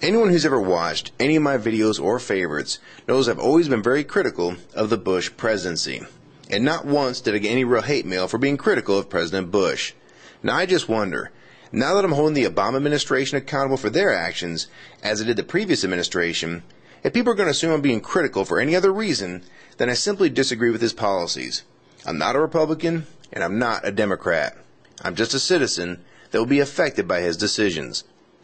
Anyone who's ever watched any of my videos or favorites knows I've always been very critical of the Bush presidency. And not once did I get any real hate mail for being critical of President Bush. Now I just wonder, now that I'm holding the Obama administration accountable for their actions, as I did the previous administration, if people are going to assume I'm being critical for any other reason, then I simply disagree with his policies. I'm not a Republican, and I'm not a Democrat. I'm just a citizen that will be affected by his decisions.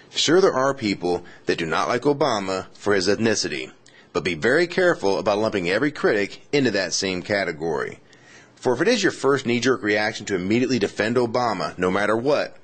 Sure, there are people that do not like Obama for his ethnicity, but be very careful about lumping every critic into that same category. For if it is your first knee-jerk reaction to immediately defend Obama, no matter what,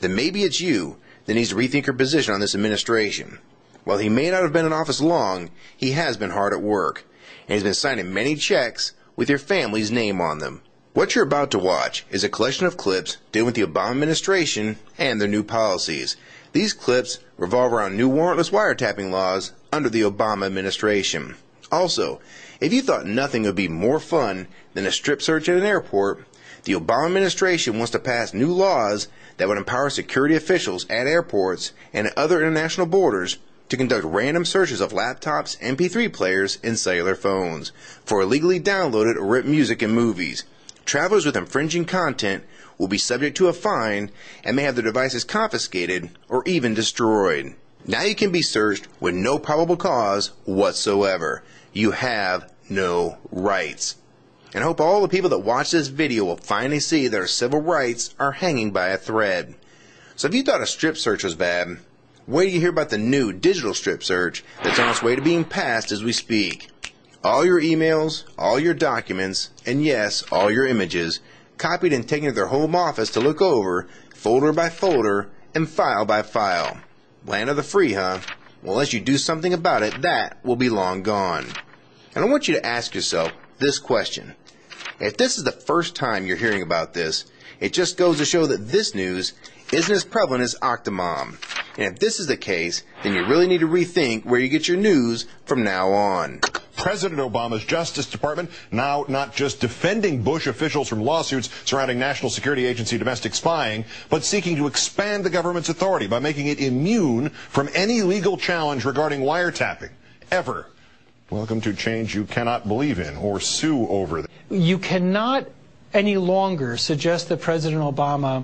then maybe it's you that needs to rethink your position on this administration. While he may not have been in office long, he has been hard at work, and he's been signing many checks with your family's name on them. What you're about to watch is a collection of clips dealing with the Obama administration and their new policies. These clips revolve around new warrantless wiretapping laws under the Obama administration. Also, if you thought nothing would be more fun than a strip search at an airport, the Obama administration wants to pass new laws that would empower security officials at airports and at other international borders to conduct random searches of laptops, MP3 players, and cellular phones for illegally downloaded or ripped music and movies. Travelers with infringing content will be subject to a fine and may have their devices confiscated or even destroyed. Now you can be searched with no probable cause whatsoever. You have no rights. And I hope all the people that watch this video will finally see that our civil rights are hanging by a thread. So if you thought a strip search was bad, wait till you hear about the new digital strip search that's on its way to being passed as we speak. All your emails, all your documents, and yes, all your images, copied and taken to their home office to look over, folder by folder, and file by file. Land of the free, huh? Well, unless you do something about it, that will be long gone. And I want you to ask yourself this question. If this is the first time you're hearing about this, it just goes to show that this news isn't as prevalent as Octomom. And if this is the case, then you really need to rethink where you get your news from now on. President Obama's Justice Department now not just defending Bush officials from lawsuits surrounding National Security Agency domestic spying, but seeking to expand the government's authority by making it immune from any legal challenge regarding wiretapping, ever. Welcome to change you cannot believe in or sue over. You cannot any longer suggest that President Obama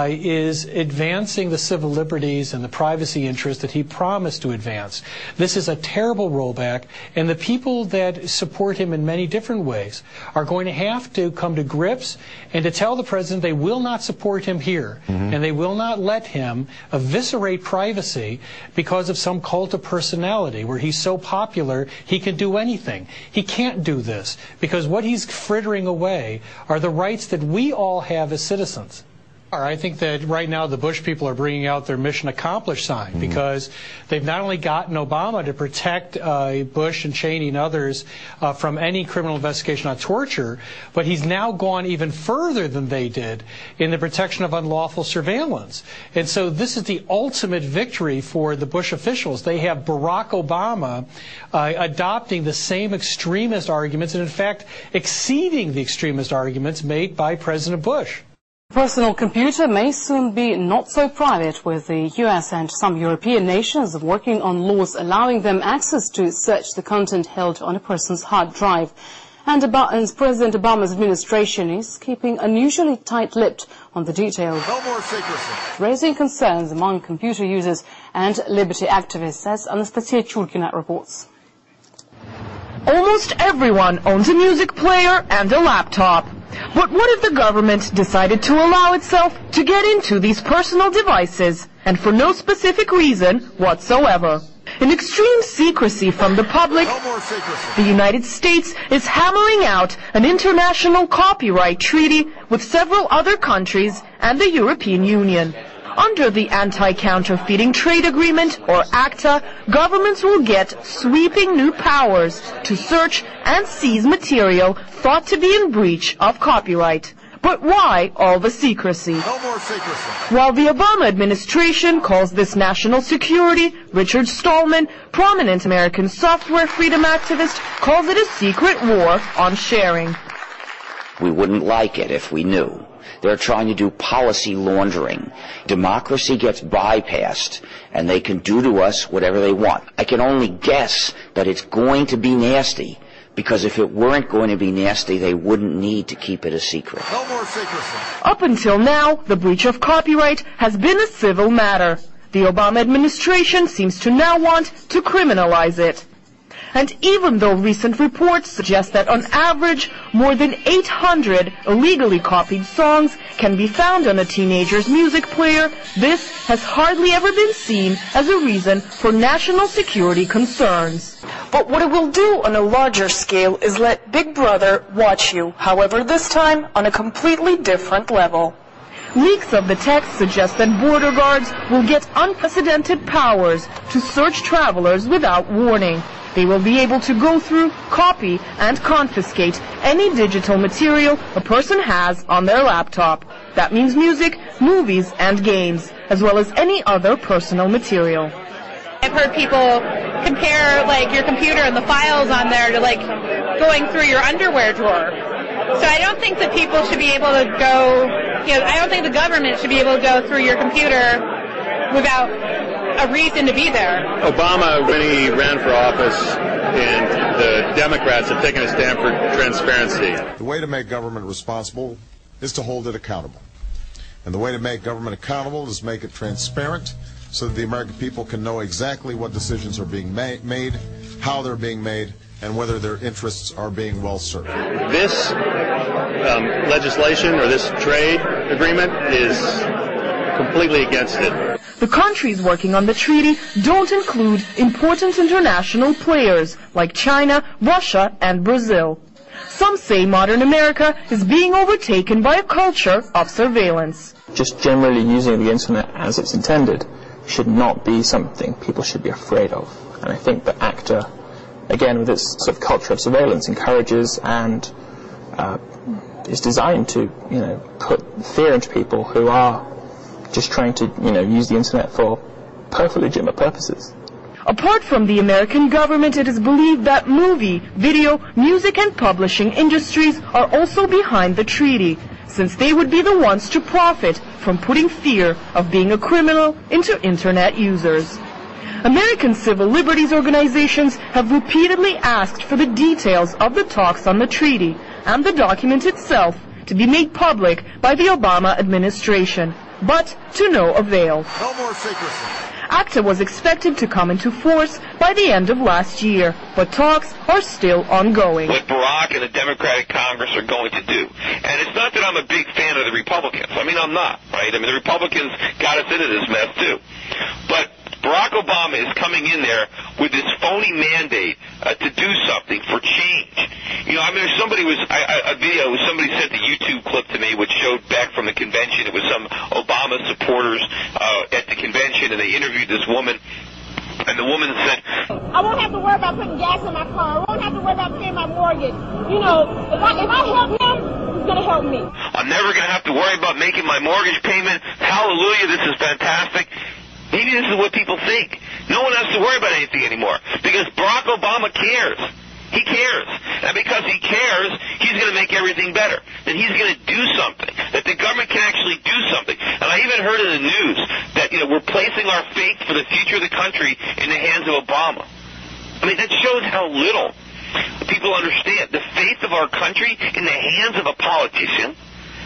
is advancing the civil liberties and the privacy interests that he promised to advance. This is a terrible rollback, and the people that support him in many different ways are going to have to come to grips and to tell the president they will not support him here, and they will not let him eviscerate privacy because of some cult of personality where he's so popular he can do anything. He can't do this because what he's frittering away are the rights that we all have as citizens. I think that right now the Bush people are bringing out their mission accomplished sign because they've not only gotten Obama to protect Bush and Cheney and others from any criminal investigation on torture, but he's now gone even further than they did in the protection of unlawful surveillance. And so this is the ultimate victory for the Bush officials. They have Barack Obama adopting the same extremist arguments and in fact exceeding the extremist arguments made by President Bush. Personal computer may soon be not so private, with the US and some European nations working on laws allowing them access to search the content held on a person's hard drive. And President Obama's administration is keeping unusually tight-lipped on the details, No more secrecy. Raising concerns among computer users and liberty activists, as Anastasia Churkina reports. Almost everyone owns a music player and a laptop. But what if the government decided to allow itself to get into these personal devices, and for no specific reason whatsoever? In extreme secrecy from the public, the United States is hammering out an international copyright treaty with several other countries and the European Union. Under the Anti-Counterfeiting Trade Agreement, or ACTA, governments will get sweeping new powers to search and seize material thought to be in breach of copyright. But why all the secrecy? No more secrecy. While the Obama administration calls this national security, Richard Stallman, prominent American software freedom activist, calls it a secret war on sharing. We wouldn't like it if we knew. They're trying to do policy laundering. Democracy gets bypassed, and they can do to us whatever they want. I can only guess that it's going to be nasty, because if it weren't going to be nasty, they wouldn't need to keep it a secret. No more secrecy. Up until now, the breach of copyright has been a civil matter. The Obama administration seems to now want to criminalize it. And even though recent reports suggest that on average more than 800 illegally copied songs can be found on a teenager's music player, this has hardly ever been seen as a reason for national security concerns. But what it will do on a larger scale is let Big Brother watch you, however this time on a completely different level. Leaks of the text suggest that border guards will get unprecedented powers to search travelers without warning. They will be able to go through, copy, and confiscate any digital material a person has on their laptop. That means music, movies, and games, as well as any other personal material. I've heard people compare, like, your computer and the files on there to, like, going through your underwear drawer. So I don't think that people should be able to go, I don't think the government should be able to go through your computer without a reason to be there. Obama, when he ran for office, and the Democrats have taken a stand for transparency. The way to make government responsible is to hold it accountable. And the way to make government accountable is make it transparent so that the American people can know exactly what decisions are being made, how they're being made, and whether their interests are being well served. This legislation or this trade agreement is completely against it. The countries working on the treaty don't include important international players like China, Russia, and Brazil. Some say modern America is being overtaken by a culture of surveillance. Just generally using the internet as it's intended should not be something people should be afraid of. And I think that ACTA, again, with its sort of culture of surveillance, encourages and is designed to, put fear into people who are just trying to, use the internet for perfectly legitimate purposes. Apart from the American government, it is believed that movie, video, music, and publishing industries are also behind the treaty, since they would be the ones to profit from putting fear of being a criminal into internet users. American civil liberties organizations have repeatedly asked for the details of the talks on the treaty and the document itself to be made public by the Obama administration, but to no avail. No more secrecy. ACTA was expected to come into force by the end of last year, but talks are still ongoing. What Barack and the Democratic Congress are going to do. And it's not that I'm a big fan of the Republicans. I mean, I'm not, right? I mean, the Republicans got us into this mess, too. But Barack Obama is coming in there with this phony mandate to do something for change. There's a video, somebody sent a YouTube clip to me which showed back from the convention. It was some Obama supporters at the convention, and they interviewed this woman. And the woman said, I won't have to worry about putting gas in my car. I won't have to worry about paying my mortgage. If I help him, he's going to help me. I'm never going to have to worry about making my mortgage payment. Hallelujah, this is fantastic. Maybe this is what people think. No one has to worry about anything anymore because Barack Obama cares. He cares. And because he cares, he's going to make everything better. That he's going to do something. That the government can actually do something. And I even heard in the news that, we're placing our faith for the future of the country in the hands of Obama. I mean, that shows how little people understand. The faith of our country in the hands of a politician?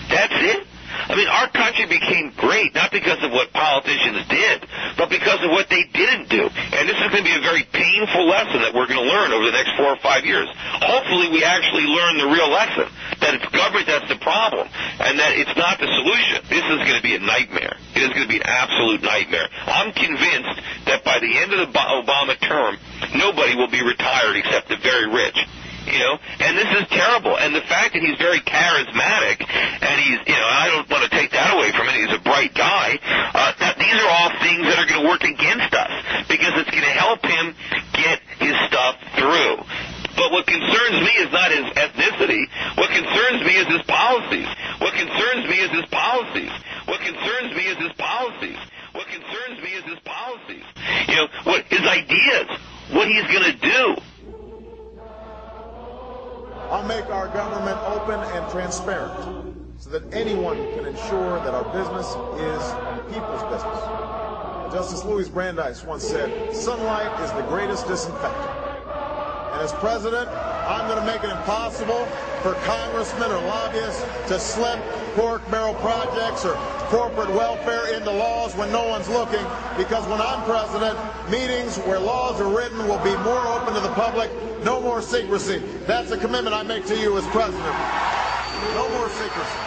That's it? I mean, our country became great not because of what politicians did, but because of what they didn't do. And this is going to be a very painful lesson that we're going to learn over the next 4 or 5 years. Hopefully we actually learn the real lesson, that it's government that's the problem, and that it's not the solution. This is going to be a nightmare. It is going to be an absolute nightmare. I'm convinced that by the end of the Obama term, nobody will be retired except the very rich. And this is terrible. And the fact that he's very charismatic, and he's, I don't want to take that away from him, he's a bright guy, these are all things that are going to work against us, because it's going to help him get his stuff through. But what concerns me is not his ethnicity. What concerns me is his policies. What concerns me is his policies. What concerns me is his policies. What concerns me is his policies. What his ideas, what he's going to do. I'll make our government open and transparent so that anyone can ensure that our business is people's business. Justice Louis Brandeis once said, sunlight is the greatest disinfectant. And as president, I'm going to make it impossible for congressmen or lobbyists to slip pork barrel projects or corporate welfare into laws when no one's looking, because when I'm president, meetings where laws are written will be more open to the public, no more secrecy. That's a commitment I make to you as president. No more secrecy.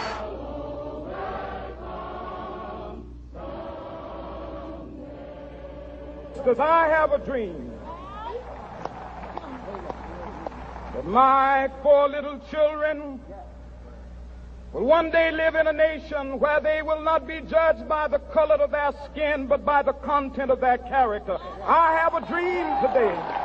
Because I have a dream that my 4 little children will one day live in a nation where they will not be judged by the color of their skin, but by the content of their character. I have a dream today